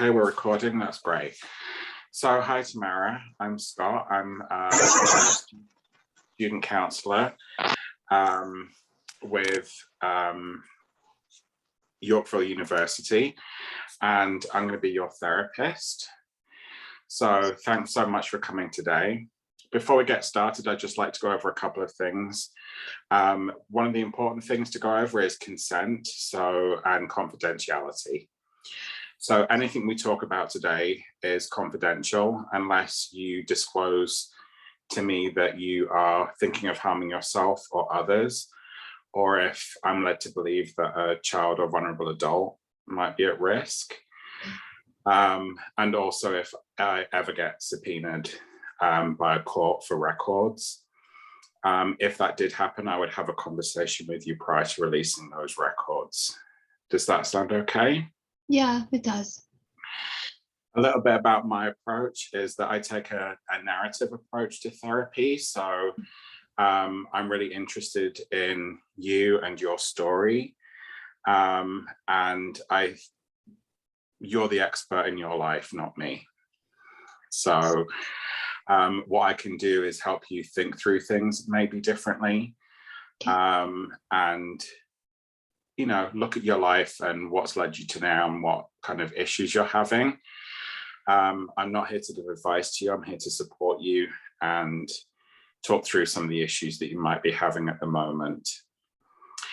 Okay, we're recording. That's great. So, hi, Tammara. I'm Scott. I'm a student counsellor with Yorkville University, and I'm going to be your therapist. So, thanks so much for coming today. Before we get started, I'd just like to go over a couple of things. One of the important things to go over is consent, and confidentiality. So anything we talk about today is confidential unless you disclose to me that you are thinking of harming yourself or others, or if I'm led to believe that a child or vulnerable adult might be at risk. And also if I ever get subpoenaed by a court for records. If that did happen, I would have a conversation with you prior to releasing those records. Does that sound okay? Yeah, it does. A little bit about my approach is that I take a narrative approach to therapy. So I'm really interested in you and your story. And you're the expert in your life, not me. So what I can do is help you think through things maybe differently. And look at your life and what's led you to now and what kind of issues you're having. I'm not here to give advice to you. I'm here to support you and talk through some of the issues that you might be having at the moment.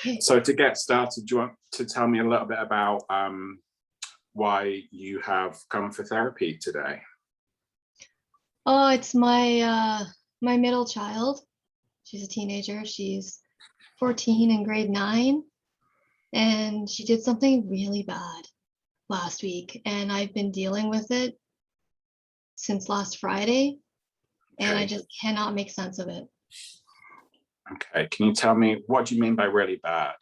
Okay. So to get started, do you want to tell me a little bit about why you have come for therapy today? Oh, it's my middle child. She's a teenager. She's 14 in grade 9. And she did something really bad last week. And I've been dealing with it since last Friday. And I just cannot make sense of it. Okay, can you tell me, what do you mean by really bad?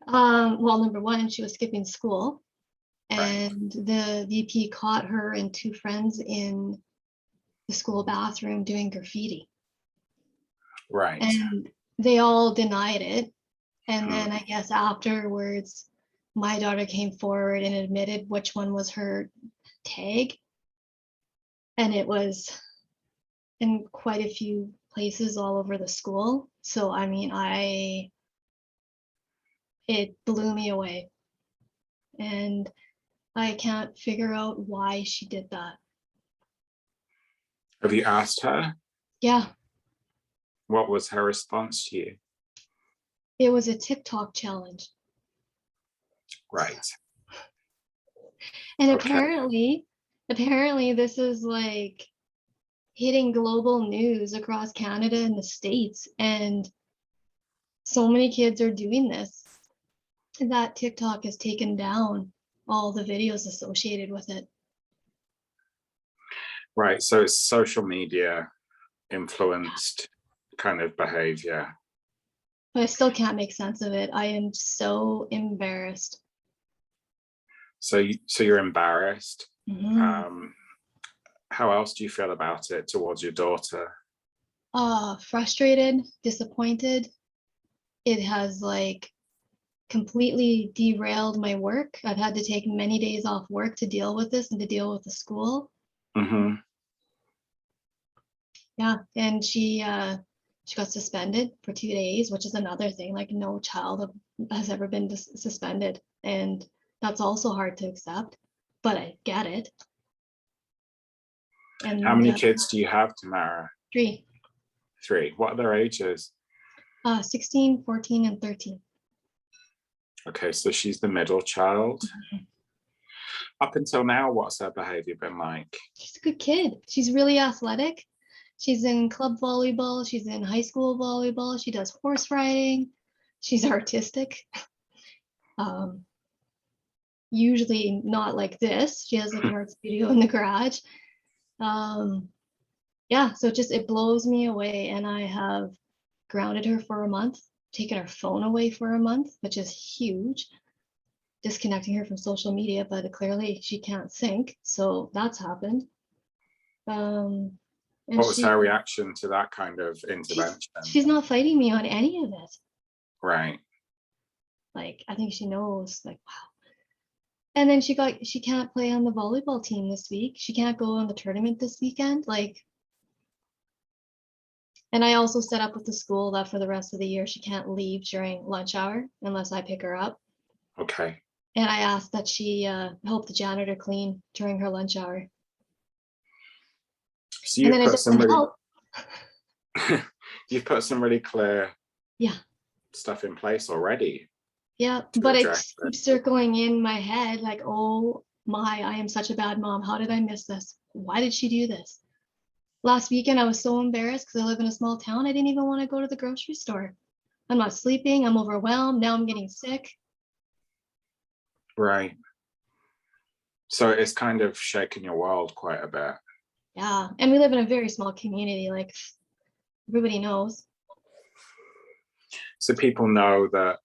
Well, number one, she was skipping school. And Right. the VP caught her and 2 friends in the school bathroom doing graffiti. Right. And they all denied it. And then I guess afterwards, my daughter came forward and admitted which one was her tag. And it was in quite a few places all over the school. So, I mean, it blew me away. And I can't figure out why she did that. Have you asked her? Yeah. What was her response to you? It was a TikTok challenge. Right. And Okay. apparently this is like hitting global news across Canada and the States. And so many kids are doing this that TikTok has taken down all the videos associated with it. Right. So it's social media influenced kind of behavior. But I still can't make sense of it. I am so embarrassed. So you're embarrassed. Mm-hmm. How else do you feel about it towards your daughter? Frustrated, disappointed. It has like completely derailed my work. I've had to take many days off work to deal with this and to deal with the school. Mm-hmm. Yeah, and she got suspended for 2 days, which is another thing. Like no child has ever been suspended, and that's also hard to accept. But I get it. And How many kids do you have, Tammara? 3. 3. What are their ages? 16, 14, and 13. Okay, so she's the middle child. Mm-hmm. Up until now, what's her behavior been like? She's a good kid. She's really athletic. She's in club volleyball. She's in high school volleyball. She does horse riding. She's artistic. Usually not like this. She has like an art studio in the garage. Yeah, so it blows me away. And I have grounded her for a month, taken her phone away for a month, which is huge. Disconnecting her from social media, but clearly she can't sync. So that's happened. And what was her reaction to that kind of intervention? She's not fighting me on any of it. Right. Like, I think she knows, like, And then she can't play on the volleyball team this week. She can't go on the tournament this weekend. Like, and I also set up with the school that for the rest of the year, she can't leave during lunch hour unless I pick her up. Okay. And I asked that she help the janitor clean during her lunch hour. So And you've then it put some doesn't really, help. you've put some really clear Yeah. stuff in place already Yeah. to But it address it. keeps circling in my head like, oh my, I am such a bad mom. How did I miss this? Why did she do this? Last weekend, I was so embarrassed because I live in a small town. I didn't even want to go to the grocery store. I'm not sleeping. I'm overwhelmed. Now I'm getting sick. Right. So it's kind of shaken your world quite a bit. Yeah. And we live in a very small community. Like everybody knows. So people know that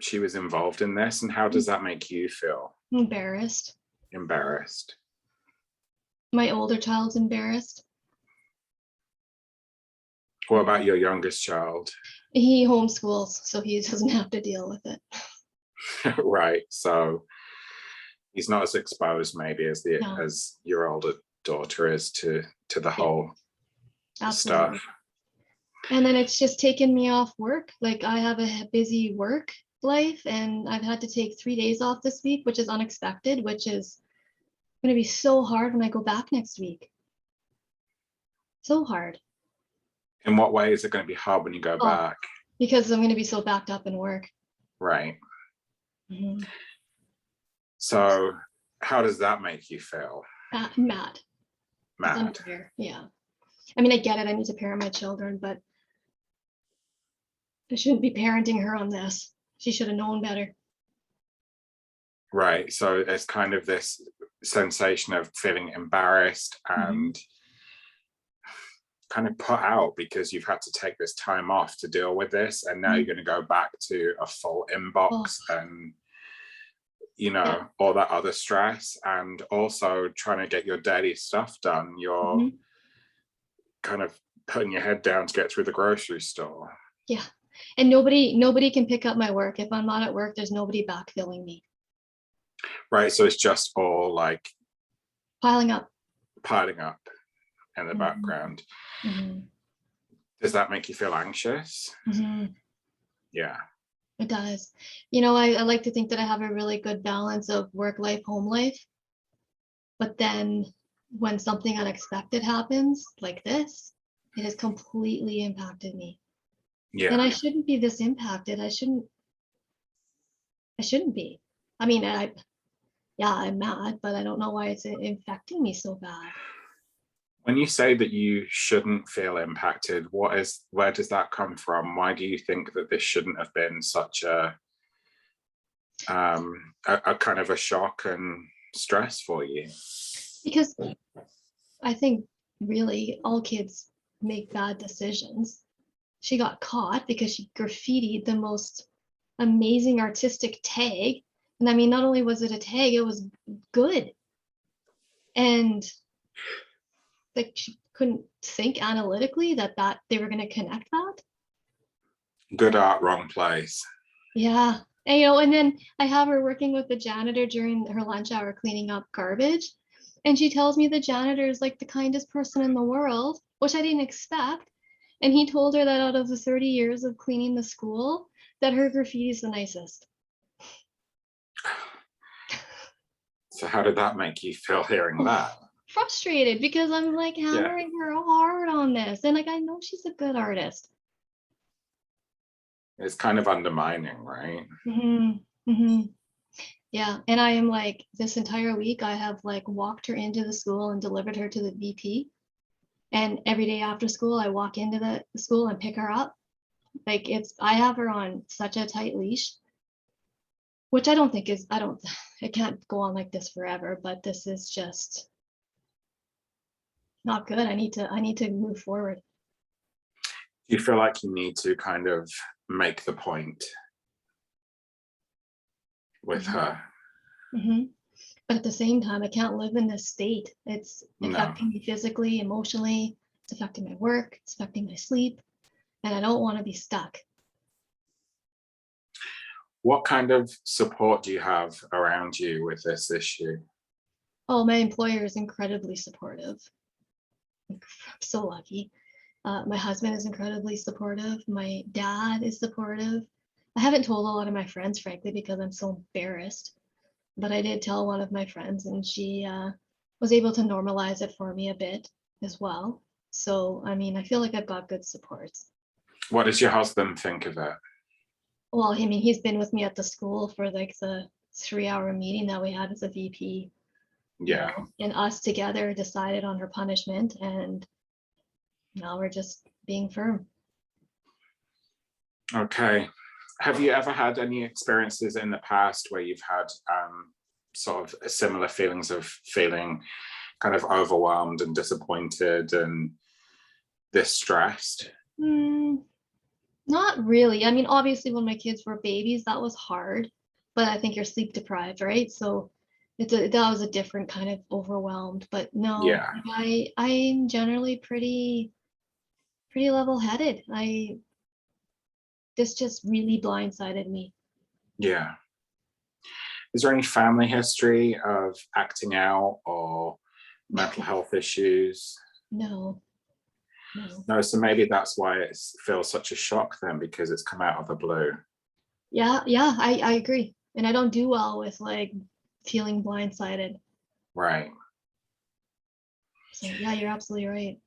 she was involved in this, and how does that make you feel? Embarrassed. Embarrassed. My older child's embarrassed. What about your youngest child? He homeschools, so he doesn't have to deal with it. Right. So he's not as exposed maybe as No. as your older daughter is to the whole Absolutely. stuff. And then it's just taken me off work. Like I have a busy work life and I've had to take 3 days off this week, which is unexpected, which is going to be so hard when I go back next week. So hard. In what way is it going to be hard when you go back? Because I'm going to be so backed up in work. Right. Mm-hmm. So how does that make you feel? Mad. Mad. Yeah. I mean, I get it. I need to parent my children, but I shouldn't be parenting her on this. She should have known better. Right. So it's kind of this sensation of feeling embarrassed and kind of put out because you've had to take this time off to deal with this. And now you're going to go back to a full inbox and, you know, all that other stress, and also trying to get your daily stuff done. You're kind of putting your head down to get through the grocery store. Yeah. And nobody can pick up my work. If I'm not at work, there's nobody backfilling me. Right. So it's just all like piling up in the background. Mm-hmm. Does that make you feel anxious? Mm-hmm. Yeah. It does. You know, I like to think that I have a really good balance of work life, home life. But then when something unexpected happens like this, it has completely impacted me. Yeah. And I shouldn't be this impacted. I shouldn't be. I mean, I'm mad, but I don't know why it's infecting me so bad. When you say that you shouldn't feel impacted, where does that come from? Why do you think that this shouldn't have been such a kind of a shock and stress for you? Because I think really all kids make bad decisions. She got caught because she graffitied the most amazing artistic tag. And I mean, not only was it a tag, it was good. And like she couldn't think analytically that they were going to connect that. Good art, wrong place. Yeah. And, you know, and then I have her working with the janitor during her lunch hour cleaning up garbage. And she tells me the janitor is like the kindest person in the world, which I didn't expect. And he told her that out of the 30 years of cleaning the school, that her graffiti is the nicest. So how did that make you feel hearing that? Frustrated because I'm like hammering her hard on this. And like, I know she's a good artist. It's kind of undermining, right? Mm-hmm. Mm-hmm. Yeah. And I am like, this entire week, I have like walked her into the school and delivered her to the VP. And every day after school, I walk into the school and pick her up. Like I have her on such a tight leash, which I don't think is, it can't go on like this forever, but this is just not good. I need to move forward. Do you feel like you need to kind of make the point with her? Mm-hmm. But at the same time, I can't live in this state. It's affecting me physically, emotionally. It's affecting my work. It's affecting my sleep. And I don't want to be stuck. What kind of support do you have around you with this issue? Oh, my employer is incredibly supportive. I'm so lucky. My husband is incredibly supportive. My dad is supportive. I haven't told a lot of my friends, frankly, because I'm so embarrassed. But I did tell one of my friends, and she was able to normalize it for me a bit as well. So, I mean, I feel like I've got good supports. What does your husband think of it? Well, I mean, he's been with me at the school for like the 3 hour meeting that we had as a VP, Yeah. and us together decided on her punishment, and now we're just being firm. Okay. Have you ever had any experiences in the past where you've had sort of similar feelings of feeling kind of overwhelmed and disappointed and distressed? Not really. I mean, obviously, when my kids were babies, that was hard, but I think you're sleep deprived, right? So that was a different kind of overwhelmed. But no, Yeah. I'm generally pretty level-headed. This just really blindsided me. Yeah. Is there any family history of acting out or mental health issues? No, no. No, so maybe that's why it feels such a shock then, because it's come out of the blue. Yeah, yeah, I agree. And I don't do well with like feeling blindsided. Right. So yeah, you're absolutely right.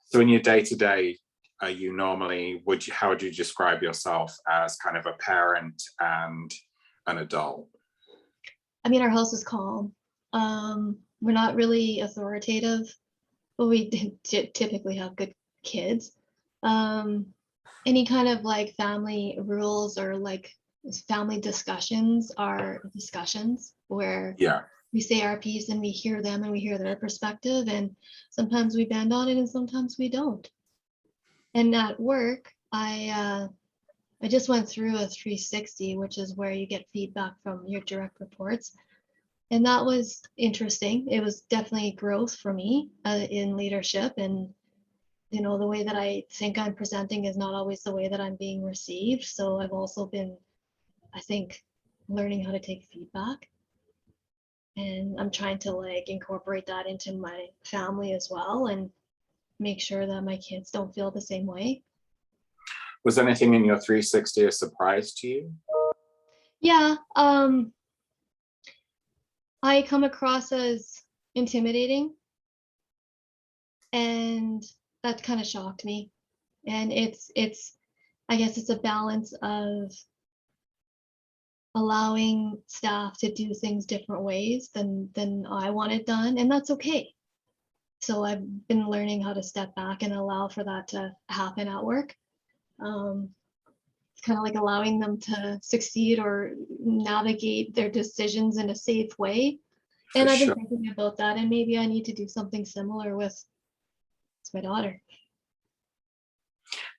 So in your day-to-day, are you normally, how would you describe yourself as kind of a parent and an adult? I mean, our house is calm. We're not really authoritative, but we typically have good kids. Um, any kind of like family rules or like family discussions are discussions where Yeah. we say our piece and we hear them and we hear their perspective, and sometimes we bend on it and sometimes we don't. And at work, I just went through a 360, which is where you get feedback from your direct reports. And that was interesting. It was definitely growth for me in leadership. And, the way that I think I'm presenting is not always the way that I'm being received. So I've also been, I think, learning how to take feedback. And I'm trying to like incorporate that into my family as well and make sure that my kids don't feel the same way. Was anything in your 360 a surprise to you? Yeah, I come across as intimidating, and that kind of shocked me. And it's I guess it's a balance of allowing staff to do things different ways than I want it done, and that's okay. So I've been learning how to step back and allow for that to happen at work. It's kind of like allowing them to succeed or navigate their decisions in a safe way. For And I've been sure. thinking about that, and maybe I need to do something similar with my daughter.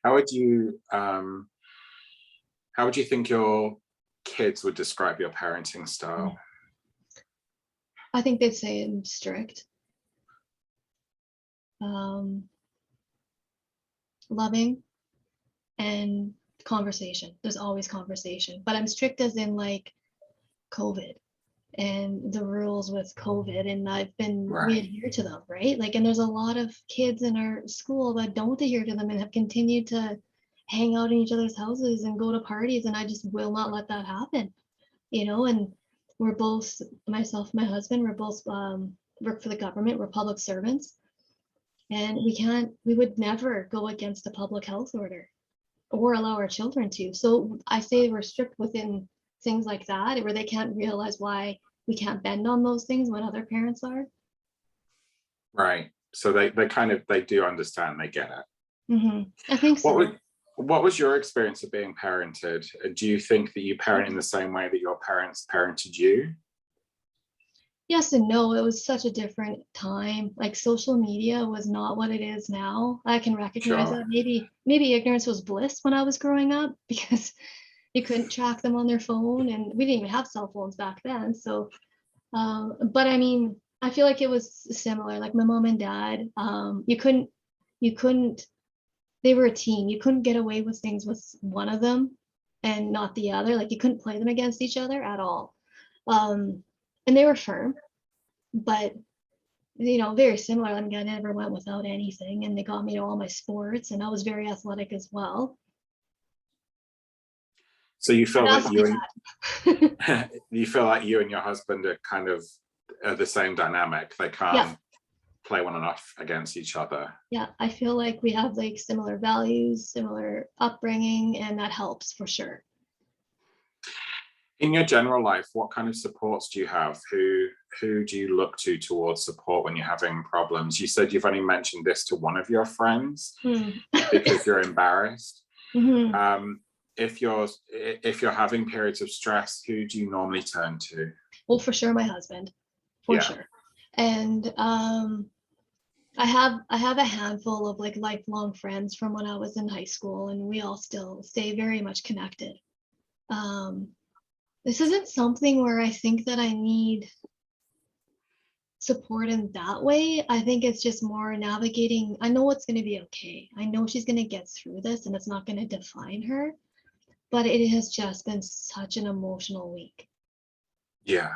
How would you how would you think your kids would describe your parenting style? I think they'd say I'm strict, um, loving, and conversation. There's always conversation, but I'm strict as in like COVID and the rules with COVID, and we Right. adhere to them, right? Like, and there's a lot of kids in our school that don't adhere to them and have continued to hang out in each other's houses and go to parties, and I just will not let that happen, and we're both, myself, my husband, we're both work for the government, we're public servants, and we would never go against a public health order or allow our children to. So I say we're strict within things like that, where they can't realize why we can't bend on those things when other parents are. Right. So they kind of they do understand, they get it. I think What so. would what was your experience of being parented? Do you think that you parent in the same way that your parents parented you? Yes and no. It was such a different time. Like social media was not what it is now. I can recognize Sure. that. Maybe ignorance was bliss when I was growing up because you couldn't track them on their phone, and we didn't even have cell phones back then. So, but I mean, I feel like it was similar. Like my mom and dad, you couldn't. They were a team. You couldn't get away with things with one of them, and not the other. Like you couldn't play them against each other at all. And they were firm, but very similar. I mean, I never went without anything, and they got me to all my sports, and I was very athletic as well. So you feel What else like do you feel like you and your husband are kind of the same dynamic. They can't Yeah. play one off against each other. Yeah, I feel like we have like similar values, similar upbringing, and that helps for sure. In your general life, what kind of supports do you have? Who do you look to towards support when you're having problems? You said you've only mentioned this to one of your friends because you're embarrassed. If you're having periods of stress, who do you normally turn to? Well, for sure, my husband, for sure. And I have a handful of like lifelong friends from when I was in high school, and we all still stay very much connected. This isn't something where I think that I need support in that way. I think it's just more navigating. I know it's going to be okay. I know she's going to get through this, and it's not going to define her. But it has just been such an emotional week. Yeah.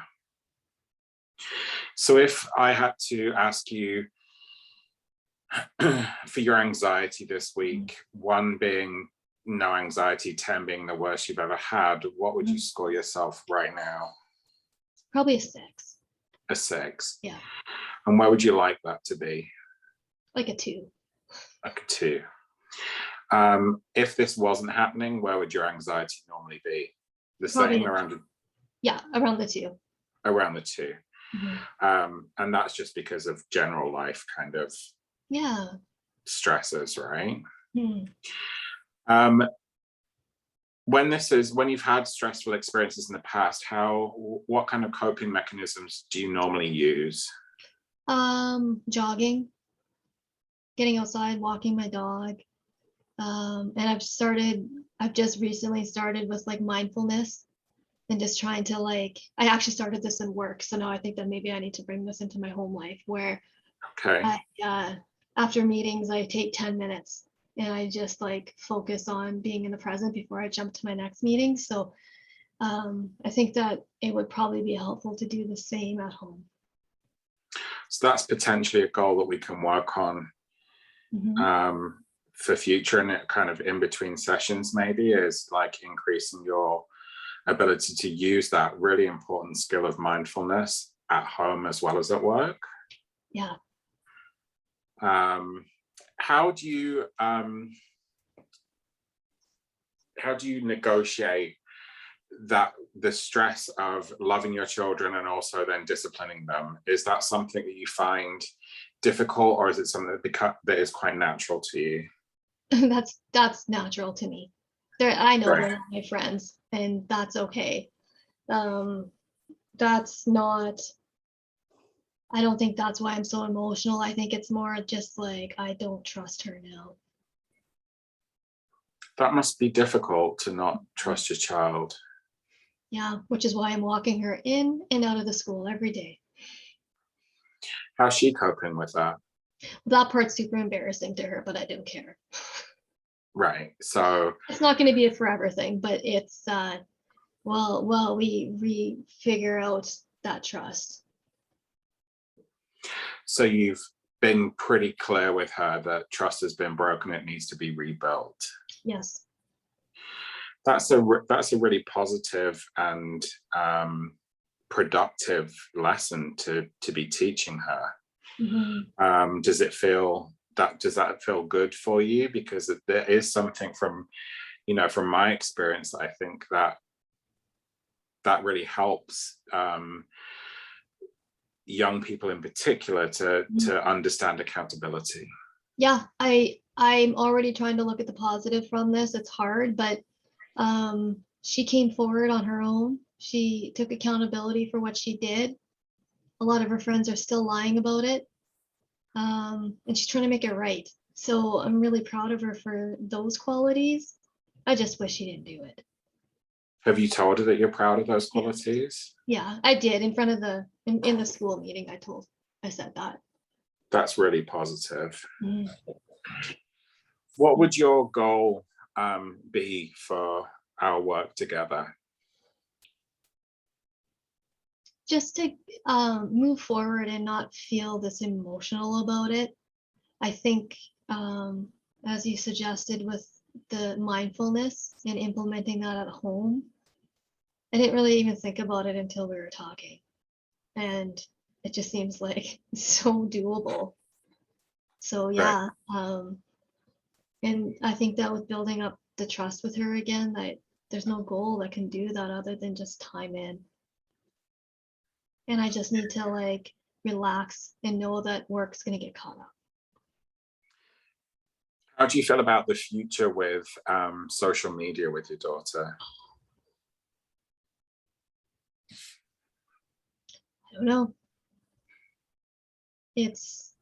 So if I had to ask you for your anxiety this week, 1 being no anxiety, 10 being the worst you've ever had, what would you score yourself right now? Probably a 6. A 6? Yeah. And where would you like that to be? Like a 2. Like a 2. If this wasn't happening, where would your anxiety normally be? The same, around? Yeah, around the 2. Around the 2. And that's just because of general life kind of stresses, right? When you've had stressful experiences in the past, what kind of coping mechanisms do you normally use? Jogging, getting outside, walking my dog. And I've just recently started with like mindfulness and just trying to I actually started this in work. So now I think that maybe I need to bring this into my home life where after meetings, I take 10 minutes and I just focus on being in the present before I jump to my next meeting. So I think that it would probably be helpful to do the same at home. So that's potentially a goal that we can work on for future, and it kind of in between sessions maybe is increasing your ability to use that really important skill of mindfulness at home as well as at work. Yeah. How do you negotiate the stress of loving your children and also then disciplining them? Is that something that you find difficult, or is it something that is quite natural to you? That's natural to me. I know they're not my friends, and that's okay. That's not, I don't think that's why I'm so emotional. I think it's more just I don't trust her now. That must be difficult to not trust your child. Yeah, which is why I'm walking her in and out of the school every day. How's she coping with that? That part's super embarrassing to her, but I don't care. Right. So it's not going to be a forever thing, but it's we figure out that trust. So you've been pretty clear with her that trust has been broken, it needs to be rebuilt. Yes. That's a really positive and productive lesson to be teaching her. Does that feel good for you? Because there is something from my experience that I think that really helps young people in particular to understand accountability. Yeah, I'm already trying to look at the positive from this. It's hard, but she came forward on her own. She took accountability for what she did. A lot of her friends are still lying about it. And she's trying to make it right. So I'm really proud of her for those qualities. I just wish she didn't do it. Have you told her that you're proud of those qualities? Yeah, I did in front of in the school meeting. I said that. That's really positive. What would your goal be for our work together? Just to move forward and not feel this emotional about it. I think, as you suggested with the mindfulness and implementing that at home, I didn't really even think about it until we were talking. And it just seems like so doable. So Right. yeah, and I think that with building up the trust with her again, there's no goal that can do that other than just time in. And I just need to like relax and know that work's gonna get caught up. How do you feel about the future with social media with your daughter? I don't know. It's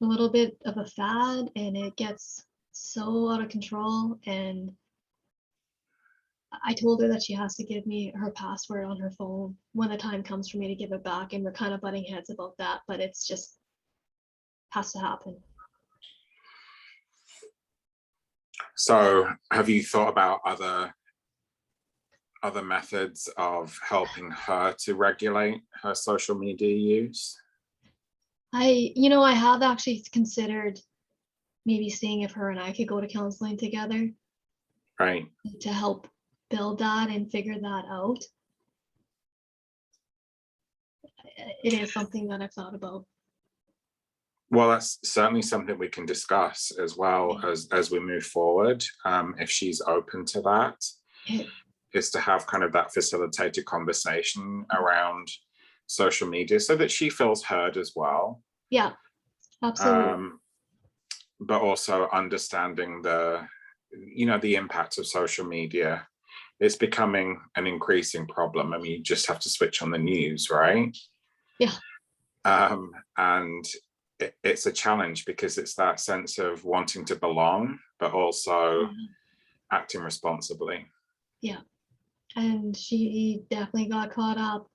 a little bit of a fad and it gets so out of control. And I told her that she has to give me her password on her phone when the time comes for me to give it back. And we're kind of butting heads about that, but it's just has to happen. So have you thought about other methods of helping her to regulate her social media use? I have actually considered maybe seeing if her and I could go to counseling together Right. to help build that and figure that out. It is something that I've thought about. Well, that's certainly something we can discuss as well as we move forward, if she's open to that, is to have kind of that facilitated conversation around social media so that she feels heard as well. Yeah, absolutely. But also understanding the impact of social media. It's becoming an increasing problem. I mean, you just have to switch on the news, right? Yeah. And it's a challenge because it's that sense of wanting to belong, but also acting responsibly. Yeah. And she definitely got caught up,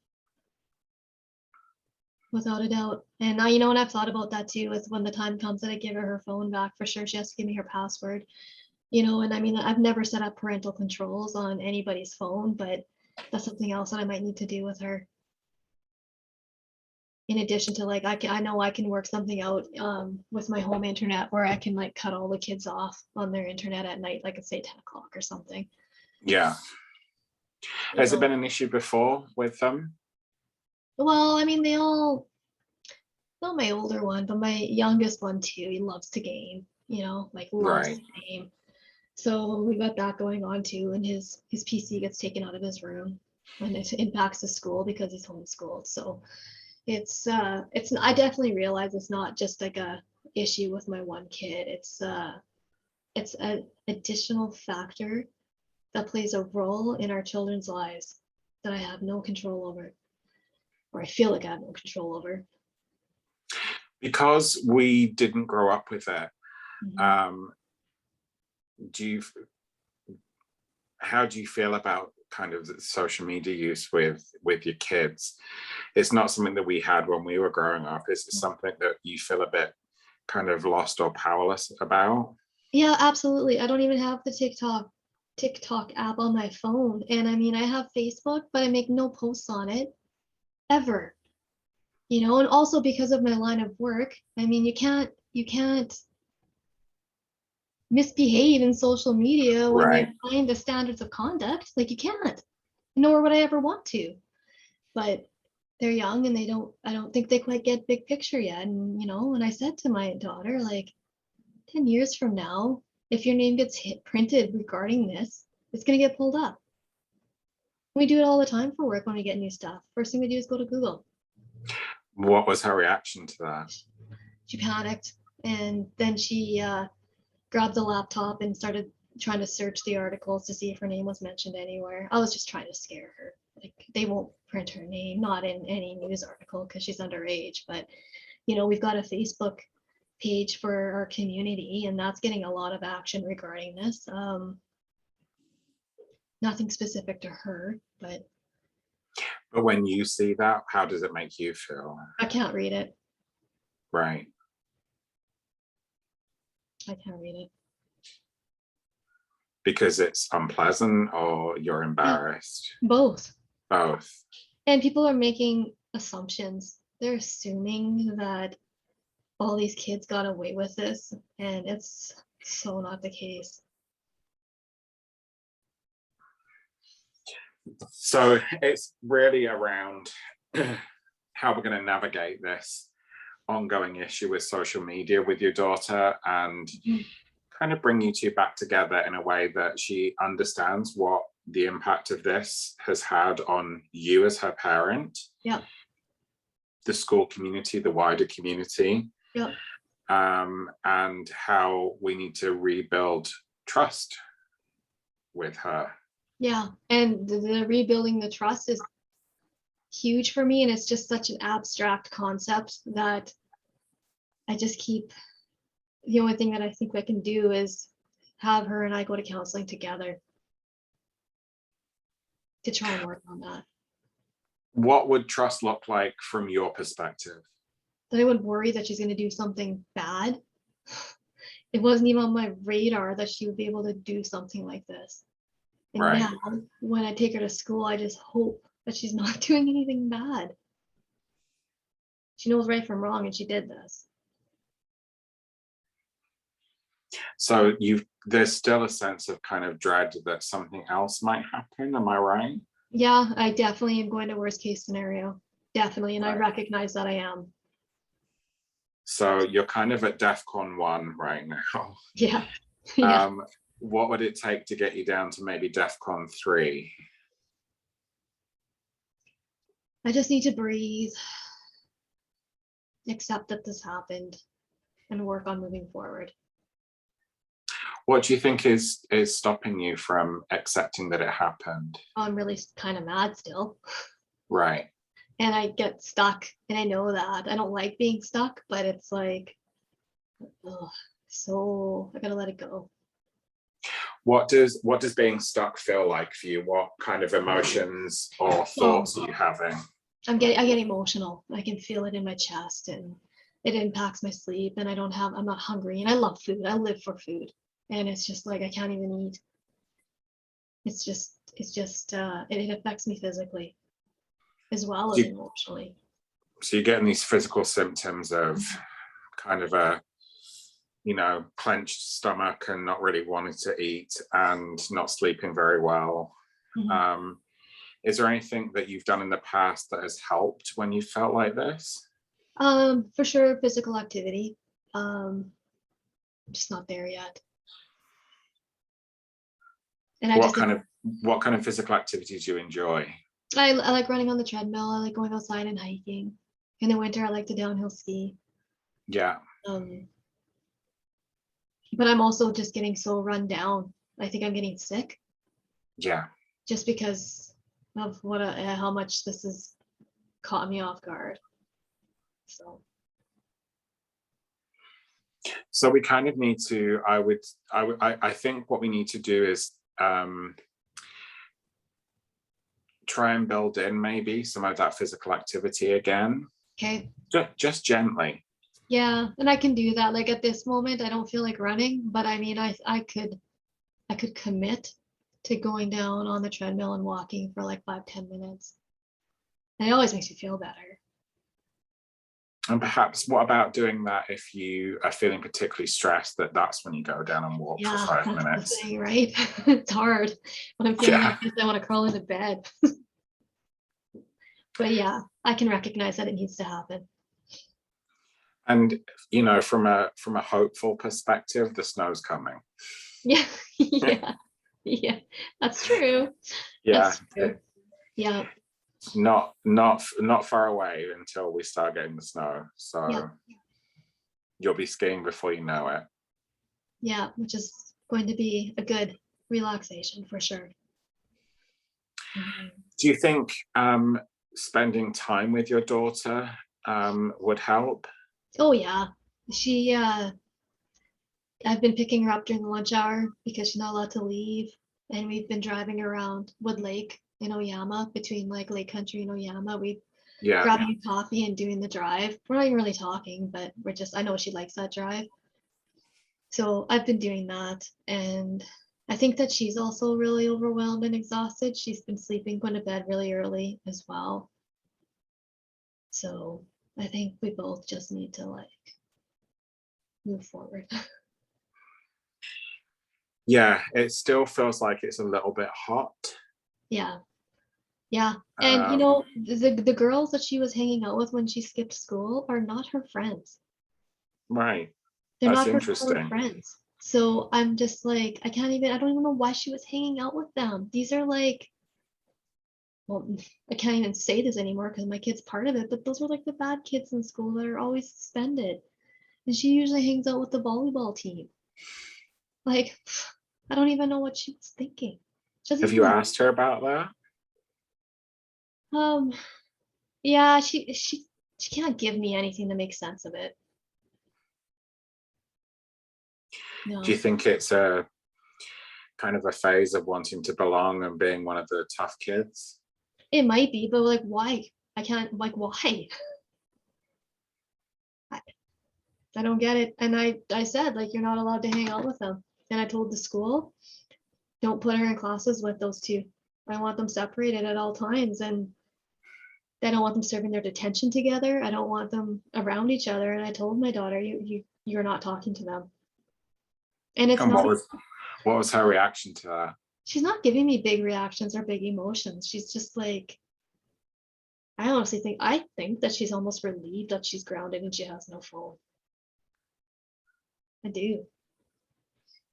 without a doubt. And now, and I've thought about that too, is when the time comes that I give her phone back, for sure she has to give me her password. And I mean, I've never set up parental controls on anybody's phone, but that's something else that I might need to do with her. In addition to like, I know I can work something out with my home internet where I can like cut all the kids off on their internet at night, like at say 10 o'clock or something. Yeah. Has it been an issue before with them? Well, I mean, not my older one, but my youngest one too. He loves to game, like loves Right. to game. So we got that going on too, and his PC gets taken out of his room, and it impacts the school because he's homeschooled. So it's I definitely realize it's not just like a issue with my one kid. It's an additional factor that plays a role in our children's lives that I have no control over, or I feel like I have no control over. Because we didn't grow up with it. Mm-hmm. How do you feel about kind of the social media use with your kids? It's not something that we had when we were growing up. Is it something that you feel a bit kind of lost or powerless about? Yeah, absolutely. I don't even have the TikTok app on my phone. And I mean, I have Facebook, but I make no posts on it ever. And also because of my line of work, I mean, you can't misbehave in social media when you Right. find the standards of conduct. Like you can't, nor would I ever want to. But they're young and I don't think they quite get big picture yet. And and I said to my daughter, like 10 years from now, if your name gets printed regarding this, it's gonna get pulled up. We do it all the time for work when we get new stuff. First thing we do is go to Google. What was her reaction to that? She panicked and then she grabbed the laptop and started trying to search the articles to see if her name was mentioned anywhere. I was just trying to scare her. Like they won't print her name, not in any news article because she's underage. But we've got a Facebook page for our community, and that's getting a lot of action regarding this. Nothing specific to her, but when you see that, how does it make you feel? I can't read it. Right. I can't read it. Because it's unpleasant or you're Yeah, embarrassed? both. Both. And people are making assumptions. They're assuming that all these kids got away with this, and it's so not the case. So it's really around how we're going to navigate this ongoing issue with social media with your daughter, and kind of bring you two back together in a way that she understands what the impact of this has had on you as her parent, Yeah. the school community, the wider community, Yeah. and how we need to rebuild trust with her. Yeah. And the rebuilding the trust is huge for me. And it's just such an abstract concept that I just keep, the only thing that I think I can do is have her and I go to counseling together to try and work on that. What would trust look like from your perspective? That I would worry that she's going to do something bad. It wasn't even on my radar that she would be able to do something like this. And Right. now, when I take her to school, I just hope that she's not doing anything bad. She knows right from wrong, and she did this. So there's still a sense of kind of dread that something else might happen. Am I right? Yeah, I definitely am going to worst case scenario. Definitely. And I Right. recognize that I am. So you're kind of at DEFCON 1 right now. Yeah. Yeah. What would it take to get you down to maybe DEFCON 3? I just need to breathe, accept that this happened, and work on moving forward. What do you think is stopping you from accepting that it happened? I'm really kind of mad still. Right. And I get stuck, and I know that. I don't like being stuck, but it's like, oh, so I gotta let it go. What does being stuck feel like for you? What kind of emotions or thoughts are you having? I get emotional. I can feel it in my chest, and it impacts my sleep, and I'm not hungry, and I love food. I live for food. And it's just like I can't even eat. It affects me physically as well as emotionally. So you're getting these physical symptoms of kind of a, clenched stomach and not really wanting to eat and not sleeping very well. Mm-hmm. Is there anything that you've done in the past that has helped when you felt like this? For sure, physical activity. I'm just not there yet. And What kind of physical activities do you enjoy? I like running on the treadmill. I like going outside and hiking. In the winter, I like to downhill ski. Yeah. But I'm also just getting so run down. I think I'm getting sick. Yeah. Just because of how much this has caught me off guard. So we kind of need to. I think what we need to do is try and build in maybe some of that physical activity again. Okay. Just gently. Yeah, and I can do that. Like at this moment, I don't feel like running, but I mean, I could commit to going down on the treadmill and walking for like 5-10 minutes. And it always makes you feel better. And perhaps what about doing that if you are feeling particularly stressed, that's when you go down and walk for 5 minutes? That's the thing, right? It's hard. When I'm feeling like this, I want to crawl into bed. But yeah, I can recognize that it needs to happen. And from a hopeful perspective, the snow's coming. Yeah. Yeah, that's true. Yeah. That's true. Yeah. Not far away until we start getting the snow. So yeah. You'll be skiing before you know it. Yeah, which is going to be a good relaxation for sure. Do you think spending time with your daughter would help? Oh yeah. I've been picking her up during the lunch hour because she's not allowed to leave. And we've been driving around Wood Lake in Oyama, between like Lake Country and Oyama. Grabbing a coffee and doing the drive. We're not even really talking, but I know she likes that drive. So I've been doing that, and I think that she's also really overwhelmed and exhausted. She's been sleeping, going to bed really early as well. So I think we both just need to like move forward. Yeah, it still feels like it's a little bit hot. Yeah. Yeah. And you know, the girls that she was hanging out with when she skipped school are not her friends. Right. They're That's not her core interesting. friends. So I'm just like, I don't even know why she was hanging out with them. These are like, well, I can't even say this anymore because my kid's part of it, but those are like the bad kids in school that are always suspended. And she usually hangs out with the volleyball team. Like, I don't even know what she was thinking. She doesn't Have you even, asked her about that? um, yeah, she can't give me anything that makes sense of it. Do you No, think it's a kind of a phase of wanting to belong and being one of the tough kids? it might be, but like, why? I can't, like, why? I, I don't get it. And I said, like, you're not allowed to hang out with them. And I told the school, don't put her in classes with those two. I want them separated at all times. And I don't want them serving their detention together. I don't want them around each other. And I told my daughter, you're not talking to them. And it's And not, what was her reaction to that? she's not giving me big reactions or big emotions. She's just like, I think that she's almost relieved that she's grounded and she has no phone. I do.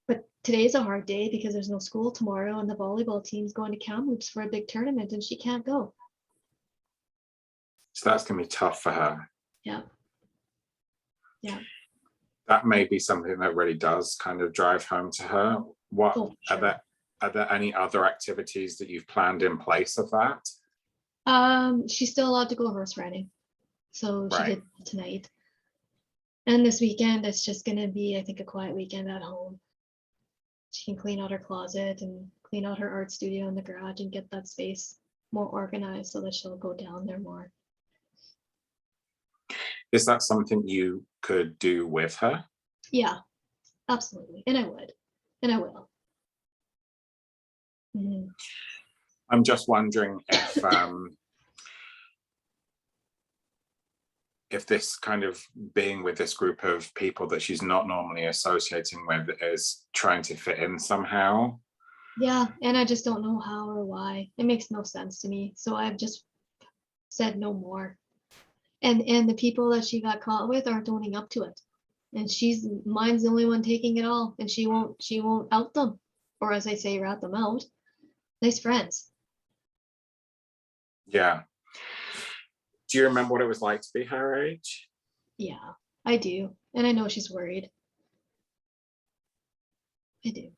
But today's a hard day because there's no school tomorrow and the volleyball team's going to Kamloops for a big tournament and she can't go. So that's going to be tough for her. Yeah. Yeah. That may be something that really does kind of drive home to her. What Oh, sure. are there any other activities that you've planned in place of that? She's still allowed to go horse riding. So she Right. did tonight. And this weekend, it's just gonna be, I think, a quiet weekend at home. She can clean out her closet and clean out her art studio in the garage and get that space more organized so that she'll go down there more. Is that something you could do with her? Yeah, absolutely. And I would. And I will. Mhm. I'm just wondering if this kind of being with this group of people that she's not normally associating with is trying to fit in somehow. Yeah, and I just don't know how or why. It makes no sense to me. So I've just said no more. And the people that she got caught with aren't owning up to it. And mine's the only one taking it all, and she won't out them. Or as I say, rat them out. Nice friends. Yeah. Do you remember what it was like to be her age? Yeah, I do. And I know she's worried. I do.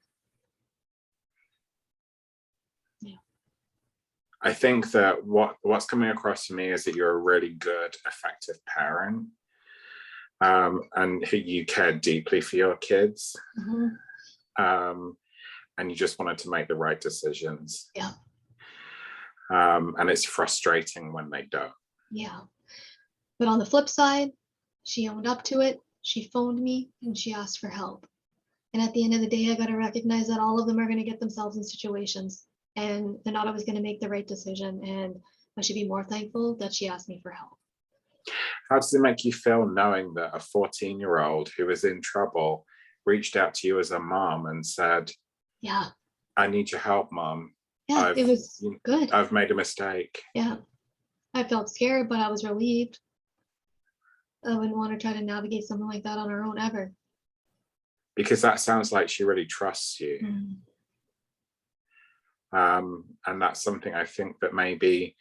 Yeah. I think that what's coming across to me is that you're a really good, effective parent, and you care deeply for your kids, Mhm. and you just wanted to make the right decisions. Yeah. And it's frustrating when they don't. Yeah. But on the flip side, she owned up to it. She phoned me and she asked for help. And at the end of the day, I got to recognize that all of them are going to get themselves in situations and they're not always going to make the right decision. And I should be more thankful that she asked me for help. How does it make you feel knowing that a 14-year-old who was in trouble reached out to you as a mom and said, Yeah. I need your help, mom. Yeah. It was good. I've made a mistake. Yeah. I felt scared, but I was relieved. I wouldn't want to try to navigate something like that on her own ever. Because that sounds like she really trusts you. Mm. And that's something I think that maybe,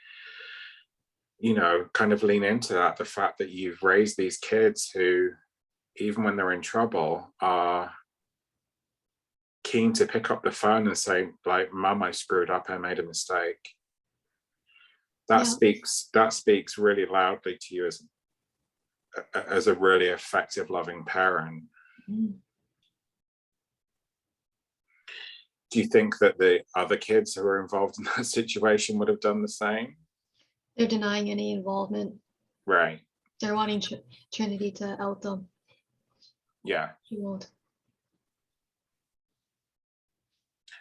kind of lean into that, the fact that you've raised these kids who, even when they're in trouble, are keen to pick up the phone and say, like, Mum, I screwed up, I made a mistake. That speaks really loudly to you as a really effective, loving parent. Mm. Do you think that the other kids who were involved in that situation would have done the same? They're denying any involvement. Right. They're wanting Trinity to out them. Yeah. She won't.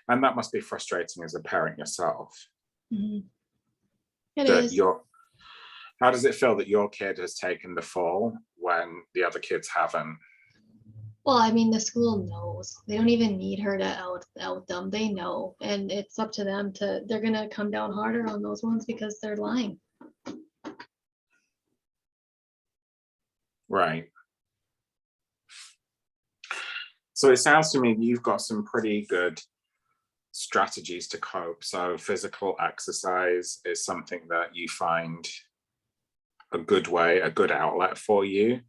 And that must be frustrating as a parent yourself. Mhm. It That is. how does it feel that your kid has taken the fall when the other kids haven't? Well, I mean, the school knows. They don't even need her to out them. They know, and it's up to them to. They're gonna come down harder on those ones because they're lying. Right. So it sounds to me that you've got some pretty good strategies to cope. So physical exercise is something that you find a good way, a good outlet for you.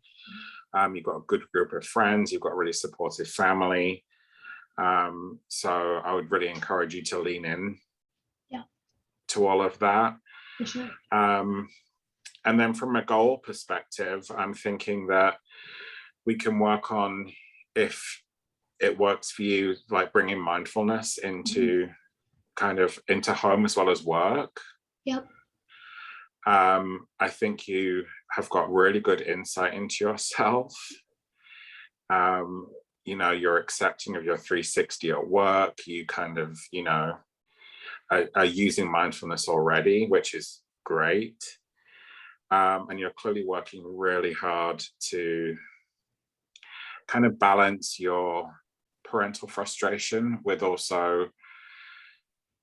You've got a good group of friends, you've got a really supportive family. So I would really encourage you to lean in to all of that. For sure. And then from a goal perspective, I'm thinking that we can work on, if it works for you, like bringing mindfulness into kind of into home as well as work. Yep. I think you have got really good insight into yourself. You're accepting of your 360 at work. You kind of, are using mindfulness already, which is great. And you're clearly working really hard to kind of balance your parental frustration with also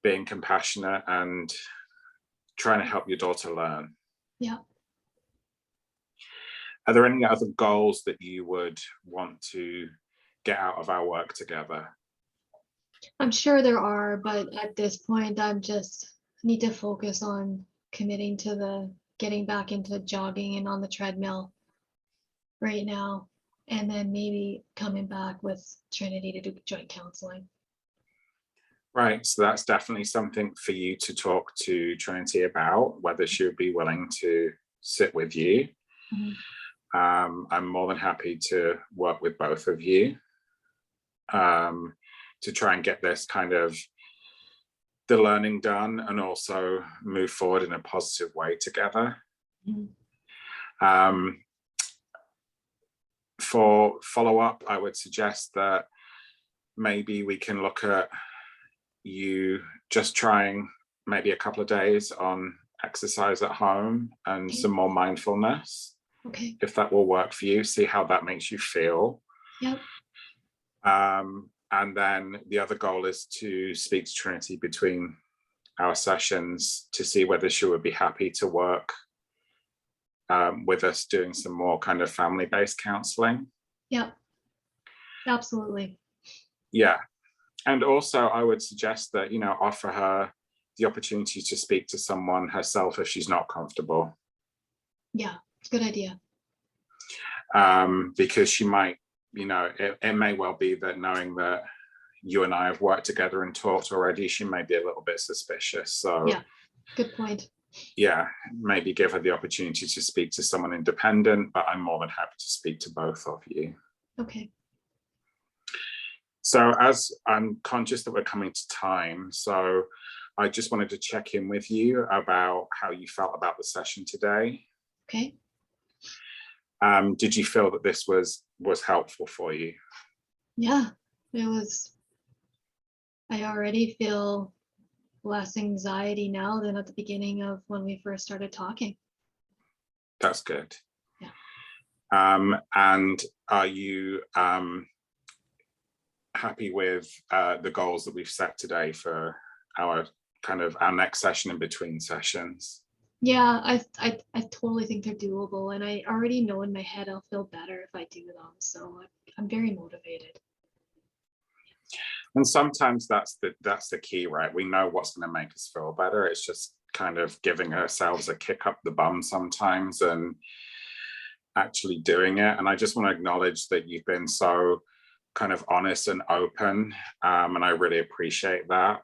being compassionate and trying to help your daughter learn. Yeah. Are there any other goals that you would want to get out of our work together? I'm sure there are, but at this point, I'm just need to focus on committing to the getting back into jogging and on the treadmill right now, and then maybe coming back with Trinity to do joint counseling. Right, so that's definitely something for you to talk to Trinity about, whether she would be willing to sit with you. I'm more than happy to work with both of you to try and get this kind of the learning done and also move forward in a positive way together. For follow-up, I would suggest that maybe we can look at you just trying maybe a couple of days on exercise at home and some more mindfulness. Okay. If that will work for you, see how that makes you feel. Yep. And then the other goal is to speak to Trinity between our sessions to see whether she would be happy to work with us doing some more kind of family-based counseling. Yep. Absolutely. Yeah. And also I would suggest that, offer her the opportunity to speak to someone herself if she's not comfortable. Yeah, good idea. Because she might, it may well be that knowing that you and I have worked together and talked already, she may be a little bit suspicious. So yeah, good point. Yeah, maybe give her the opportunity to speak to someone independent, but I'm more than happy to speak to both of you. Okay. So as I'm conscious that we're coming to time, so I just wanted to check in with you about how you felt about the session today. Okay. Did you feel that this was helpful for you? Yeah, it was. I already feel less anxiety now than at the beginning of when we first started talking. That's good. Yeah. And are you happy with the goals that we've set today for our next session in between sessions? Yeah, I totally think they're doable, and I already know in my head I'll feel better if I do them. So I'm very motivated. And sometimes that's the key, right? We know what's going to make us feel better. It's just kind of giving ourselves a kick up the bum sometimes and actually doing it. And I just want to acknowledge that you've been so kind of honest and open, and I really appreciate that.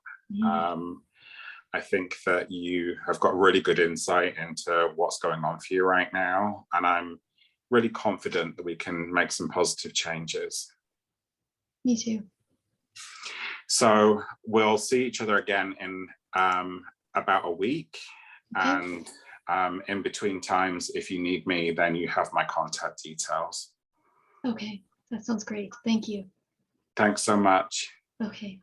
I think that you have got really good insight into what's going on for you right now, and I'm really confident that we can make some positive changes. Me too. So we'll see each other again in about a week. Okay. And in between times, if you need me, then you have my contact details. Okay, that sounds great. Thank you. Thanks so much. Okay.